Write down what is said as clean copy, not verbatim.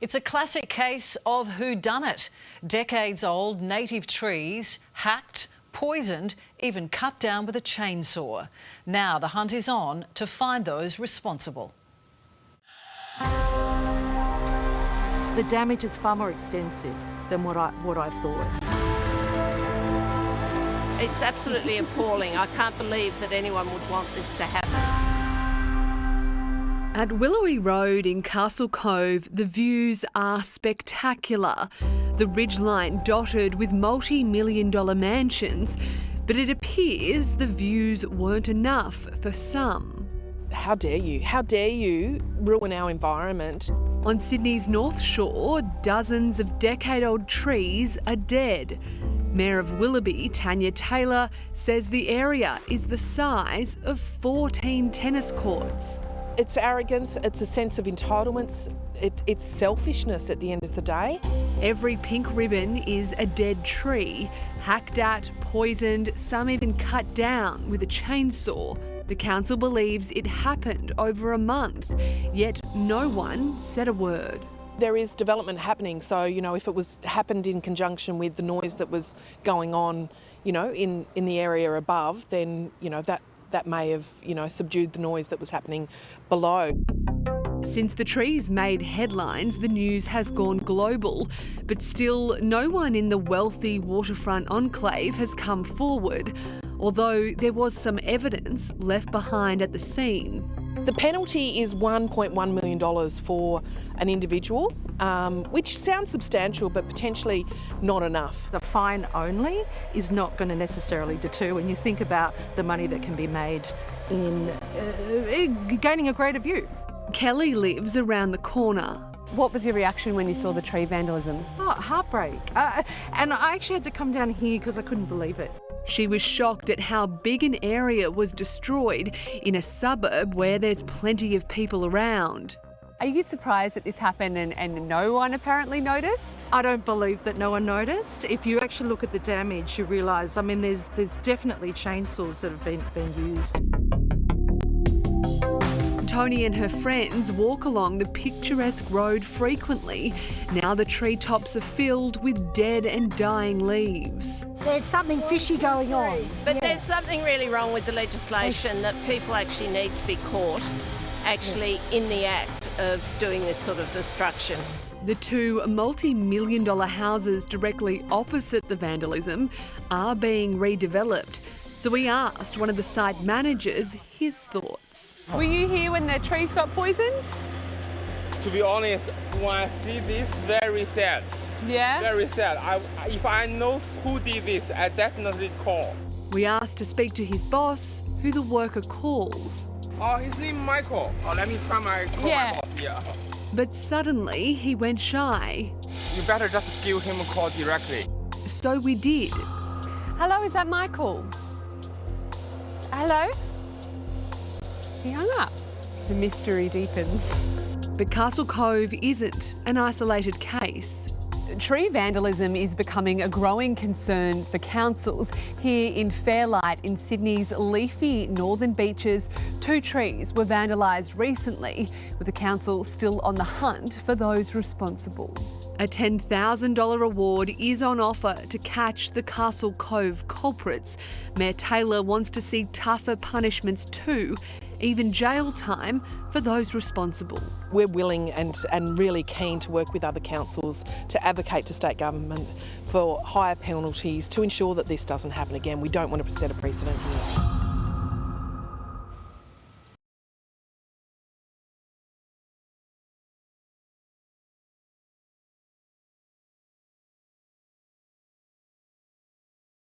It's a classic case of whodunit. Decades-old native trees hacked, poisoned, even cut down with a chainsaw. Now the hunt is on to find those responsible. The damage is far more extensive than what I thought. It's absolutely appalling. I can't believe that anyone would want this to happen. At Willowy Road in Castle Cove, the views are spectacular. The ridgeline dotted with multi-million-dollar mansions, but it appears the views weren't enough for some. How dare you? How dare you ruin our environment? On Sydney's North Shore, dozens of decade-old trees are dead. Mayor of Willoughby, Tanya Taylor, says the area is the size of 14 tennis courts. It's arrogance, it's a sense of entitlement, it's selfishness at the end of the day. Every pink ribbon is a dead tree, hacked at, poisoned, some even cut down with a chainsaw. The council believes it happened over a month, yet no one said a word. There is development happening, so, if it was happened in conjunction with the noise that was going on, in the area above, then, that may have, subdued the noise that was happening below. Since the trees made headlines, the news has gone global, but still no one in the wealthy waterfront enclave has come forward, although there was some evidence left behind at the scene. The penalty is $1.1 million for an individual, which sounds substantial but potentially not enough. The fine only is not going to necessarily deter when you think about the money that can be made in gaining a greater view. Kelly lives around the corner. What was your reaction when you saw the tree vandalism? Oh, heartbreak. And I actually had to come down here because I couldn't believe it. She was shocked at how big an area was destroyed in a suburb where there's plenty of people around. Are you surprised that this happened and no one apparently noticed? I don't believe that no one noticed. If you actually look at the damage, you realise, there's definitely chainsaws that have been used. Tony and her friends walk along the picturesque road frequently. Now the treetops are filled with dead and dying leaves. There's something fishy going on. But there's something really wrong with the legislation that people actually need to be caught in the act of doing this sort of destruction. The two multi-million-dollar houses directly opposite the vandalism are being redeveloped. So we asked one of the site managers his thoughts. Were you here when the trees got poisoned? To be honest, when I see this, very sad. Yeah? Very sad. If I know who did this, I definitely call. We asked to speak to his boss, who the worker calls. Oh, his name is Michael. Oh, let me try my call my boss. Yeah. But suddenly he went shy. You better just give him a call directly. So we did. Hello, is that Michael? Hello? He hung up. The mystery deepens. But Castle Cove isn't an isolated case. Tree vandalism is becoming a growing concern for councils. Here in Fairlight in Sydney's leafy northern beaches, 2 trees were vandalised recently, with the council still on the hunt for those responsible. A $10,000 award is on offer to catch the Castle Cove culprits. Mayor Taylor wants to see tougher punishments too, even jail time for those responsible. We're willing and really keen to work with other councils to advocate to state government for higher penalties to ensure that this doesn't happen again. We don't want to set a precedent here.